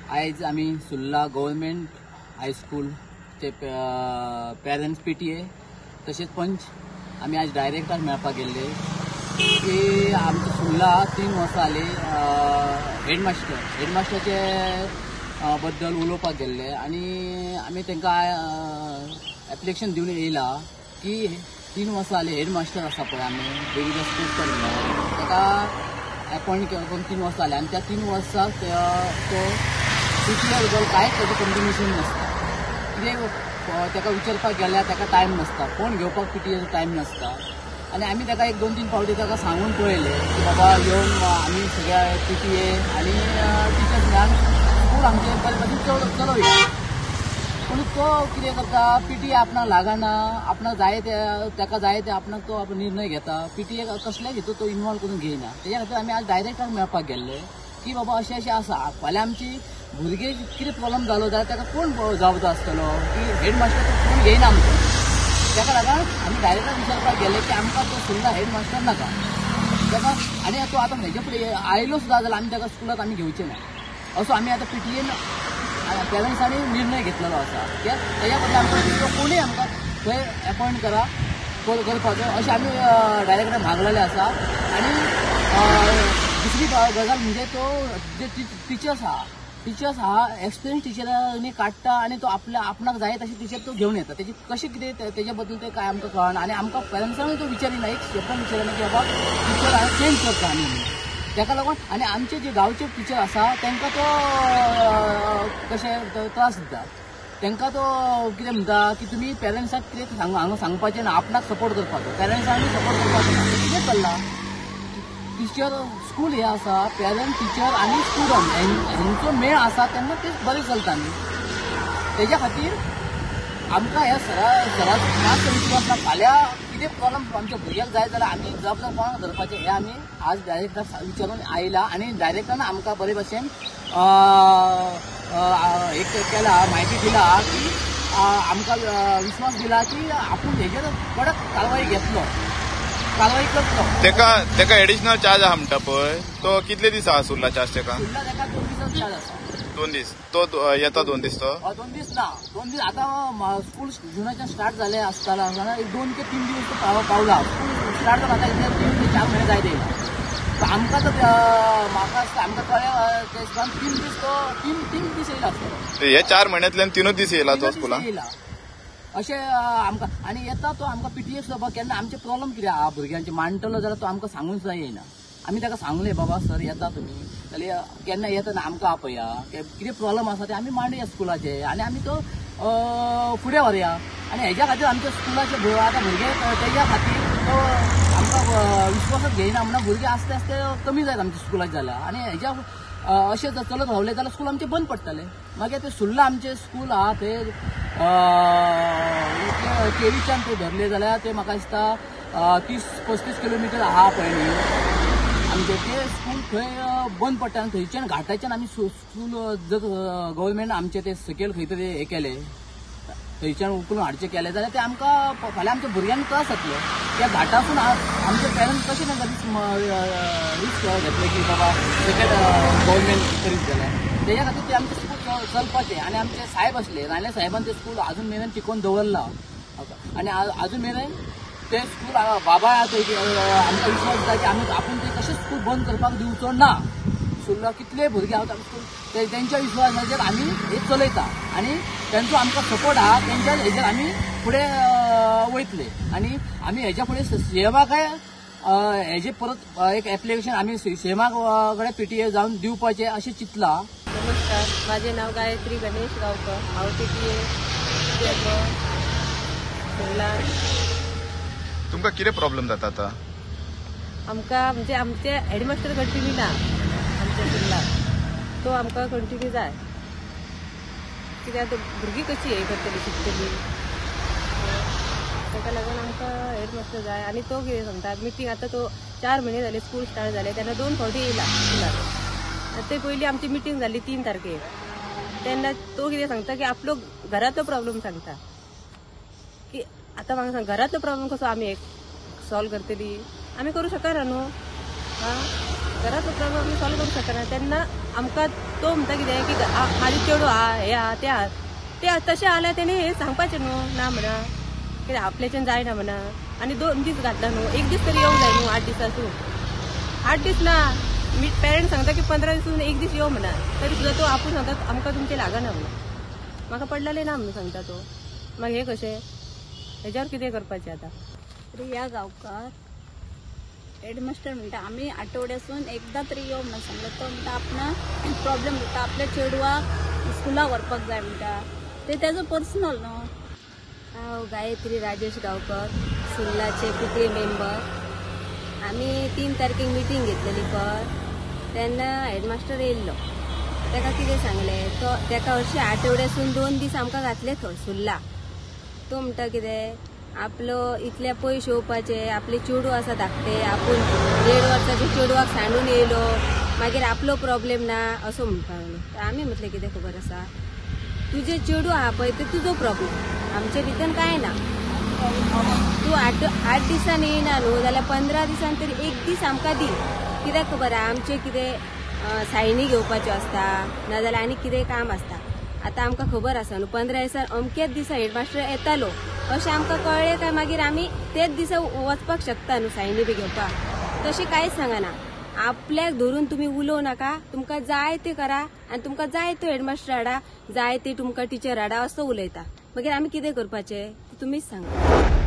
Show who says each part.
Speaker 1: आज आम्ही Surla government high school ते पेरेंट्स PTA तसेच पंच आम्ही आज डायरेक्टर मेळपाक गेल्ले की आमचे सुर्ला 3 वर्सां आले हेडमास्टरचे बद्दल उलोवपाक गेल्ले आणि आम्ही तांकां एप्लिकेशन दिवन येयला की 3 वर्सां आले हेडमास्टर आसा पळय आमी बेगीच्या स्कूल करून ताका अपॉइंट करून 3 वर्सां जाले आणि त्या 3 वर्सां तो PTA बद्दल कांयच ताजें कंटिन्युएशन नसता कितें ताका विचारपाक गेल्यार ताका टायम नसता फोन घेवपाक PTAचो टायम नसता आणि आम्ही ताका 1-2-3 फावटी ताका सांगून पळयले की बाबा येवन आमी सगळ्या PTA आणि टिचर्स मेळून स्कूल आमचे बरे भशेन चलोवया पूण तो कितें करता PTA आपणाक लागना आपणाक जाय ताका जाय ते आपणाक तो निर्णय घेता PTA कसल्याय हितून तो इन्वॉल्व करून घेयना तेच्या खातीर आमी आज डायरेक्टर मेळपाक गेल्ले की बाबा अशें आसा फाल्यां आमची भुरगे कितें प्रॉब्लम जालो जाल्यार ताका कोण जबाबदार आसतलो की हेडमास्टर कोण घेयना आमचो ताका लागून आमी डायरेक्टर विचारपाक गेले की आमकां तो सुद्दां हेडमास्टर नाका ताका आनी तो आतां हेजे फुडें आयलो सुद्दां जाल्यार आमी ताका स्कुलाक आमी घेवचे ना असो आमी आतां PTAन पेरंट्सांनी निर्णय घेतलेलो आसा कित्याक तेच्या बद्दल आमकां कोणूय आमकां थंय अपॉइंट करपाचो अशें आमी डायरेक्टर मागलेले आसा आनी दुसरी गजाल म्हणजे तो जे टिचर्स हा एक्सपिरियन्स टिचरांनी काडटा आणि तो आपणाक जाय तशी टिचर तो घेवन येता तेजी कशें कितें तेजे बद्दल ते काय आमकां कळना आणि आमकां पेरंट्सांनी तो विचारिना एक शब्दान विचारिना की बाबा टिचर हांवें चेंज करता आमी ताका लागून आणि आमचे जे गांवचे टिचर आसा तांकां तो कशें त्रास दिता तांकां तो कितें म्हणटा की तुमी पेरंट्साक कितें हांगा सांगपाचें ना आपणाक सपोर्ट करपाचो पेरंट्सांनी सपोर्ट करपाचो ना कितें चल्ला टिचर स्कूल हे आसा पेरंट टिचर आणि स्टुडंट हेंचो मेळ आसा तेन्ना ते बरें चलता न्ही तेज्या खातीर आमकां ह्या सराचो मातसो विश्वास ना फाल्यां कितें प्रॉब्लम आमच्या भुरग्याक जाय जाल्यार आमी जबाबदार कोणाक धरपाचें हें आमी आज डायरेक्टर विचारून आयला आनी डायरेक्टरान आमकां बरे भशेन एक केला म्हायती दिला की आमकां विश्वास दिला की आपूण हेजेर कडक कारवाई घेतलो कारवाई करतलो
Speaker 2: तेका एडिशनल चार्ज आहा म्हणटा पळय तो कितले दीस आहा सुर्ला चार्ज तेका
Speaker 1: 2 दिसांचो चार्ज आसा
Speaker 2: 2 दीस तो येता 2 दीस तो
Speaker 1: 2 दीस ना 2 दीस आतां स्कूल जुनाच्यान स्टार्ट जालें आसताना 2 ते 3 दीस तो पावला स्कूल स्टार्ट जावन आतां 3 ते 4 म्हयने जाय येयला आमकां तर म्हाका आसता आमकां कळ्ळें ते 3 दीस तो 3 दीस येयला आसतलो
Speaker 2: हे 4 म्हयन्यांतल्यान 3 दीस येयला तो स्कुलाक
Speaker 1: अशें आमकां आनी येता तो आमकां PTA सुद्दां केन्ना आमचे प्रॉब्लम कितें आहा भुरग्यांचे मांडटलो जाल्यार तो आमकां सांगून सुद्दां येयना आमी ताका सांगलें बाबा सर येता तुमी जाल्यार केन्ना येता ना आमकां आपया कितें प्रॉब्लम आसा ते आमी मांडया स्कुलाचे आनी आमी तो फुडें व्हरया आनी हेज्या खातीर आमच्या स्कुलाचे आतां भुरगे तेज्या खातीर तो आमकां विश्वासाक घेयना म्हणून भुरगे आस्ते आस्ते कमी जायत आमच्या स्कुलाचे जाल्यार आनी हेज्या अशें जर चलत रावलें जाल्यार स्कूल आमचें बंद पडटलें मागीर ते सुर्ला आमचें स्कूल आहा थंय केरीच्यान ते धरले जाल्यार ते म्हाका दिसता 30-35 किलोमिटर आहा पळय न्ही आमचे ते स्कूल थंय बंद पडटा आनी थंयच्यान घाटाच्यान आमी स्कूल जर गव्हर्मेंट आमचे ते सकयल खंय तरी हे केले थंयच्यान उखलून हाडचें केलें जाल्यार ते आमकां फाल्यां आमच्या भुरग्यांक त्रास जातलो त्या घाटासून आमचे पेरंट्स कशें रिस्क घेतले की बाबा सकयल गव्हर्मेंट करीत जाल्यार तेज्या खातीर ते आमचें स्कूल चलपाचें आनी आमचे साहेब आसले राणे साहेबान ते स्कूल अजून मेरेन टिकोवन दवरला आनी अजून मेरेन ते स्कूल बाबा आमकां विश्वास दिता की आमी आपूण ते कशें स्कूल बंद करपाक दिवचो ना सुर्ला कितले भुरगे आहात स्कूल तेंच्या विश्वासाचेर आमी हे चलयता आनी तेंचो आमकां सपोर्ट आहा तेंच्या हेजेर आमी फुडें वयतले आनी आमी हेज्या फुडें सेवाकाय हेजे परत एक एप्लिकेशन आमी सेमा कडेन PTA जावन दिवपाचें अशें चिंतलां.
Speaker 3: नमस्कार, माझे नाव गायत्री गणेश गावकर, हांव PTA सुर्ला.
Speaker 2: तुमकां कितें प्रॉब्लेम जाता आतां?
Speaker 3: आमकां म्हणजे आमचे हेडमास्टर कंटिन्यू ना आमच्या सुर्ला तो आमकां कंटिन्यू जाय कित्याक भुरगीं कशी हे करतली शिकतली ताका लागून आमकां हेडमास्टर जाय आनी तो कितें सांगता मिटींग आतां तो 4 म्हयने जाले स्कूल स्टार्ट जाले तेन्ना 2 फावटी येयला स्कुलाक ते पयलीं आमची मिटींग जाल्ली 3 तारखेर तेन्ना तो कितें सांगता की आपलो घराचो प्रॉब्लेम सांगता की आतां म्हाका सांग घराचो प्रॉब्लेम कसो आमी सॉल्व करतली आमी करूं शकना न्हू हां घराचो प्रॉब्लेम आमी सॉल्व करूंक शकना तेन्ना आमकां तो म्हणटा कितें की म्हाजी चेडू आहा हे आहा ते तशें जाल्यार तेणी हे सांगपाचें न्हू ना म्हणा कितें आपल्याच्यान जायना म्हणा आनी 2 दीस घातला न्हू 1 दीस तरी येवंक जाय न्हू 8 दिसासून 8 दीस ना मी पेरेंट्स सांगता की 15 दिसून 1 दीस येऊ म्हणा तरी सुद्दां तो आपूण सांगता आमकां तुमचें लागना म्हणून म्हाका पडलेलें ना म्हणून सांगता तो मग हे कशें हेज्यावर कितें करपाचें आतां
Speaker 4: तरी या गांवकार हेडमास्टर म्हणटा आम्ही आठवड्यासून एकदा तरी येऊ म्हणून सांगलं तो म्हणटा आपण प्रॉब्लेम जाता आपल्या चेडवाक स्कुलाक व्हरपाक जाय म्हणटा ते तेजो पर्सनल न्हू
Speaker 3: हांव गायत्री राजेश गांवकर सुर्लाचे पिटे मेंबर आमी 3 तारखेक मिटींग घेतलेली तेन्ना हेडमास्टर येयल्लो ताका कितें सांगलें तो ताका हरशीं आठवड्यासून 2 दीस आमकां घातले थंय सुर्ला तो म्हणटा कितें आपलो इतले पयशे येवपाचे आपले चेडू आसा धाकटे आपूण 1.5 वर्साचे चेडवाक सांडून येयलो मागीर आपलो प्रॉब्लेम ना असो म्हणपा लागलो आमी म्हटलें कितें खबर आसा तुजे चेडू आहा पळय ते तुजो प्रॉब्लेम आमचे भितर कांय ना तूं 8 दिसान येयना न्हू जाल्यार 15 दिसान तरी 1 दीस आमकां दी कित्याक खबर आहा आमचे कितें सायनी घेवपाच्यो आसता नाजाल्यार आनी कितें काम आसता आतां आमकां खबर आसा न्हू 15 दिसान अमकेच दिसा हेडमास्टर येतालो अशें आमकां कळ्ळें काय मागीर आमी तेच दिसा वचपाक शकता न्हू सायनी बी घेवपाक तशें कांयच सांगना आपल्याक धरून तुमी उलोव नाका तुमकां जाय तें करा आनी तुमकां जाय तो हेडमास्टर हाडा जाय ते तुमकां टिचर हाडा असो उलयता मागीर आमी कितें करपाचें तुमीच सांगा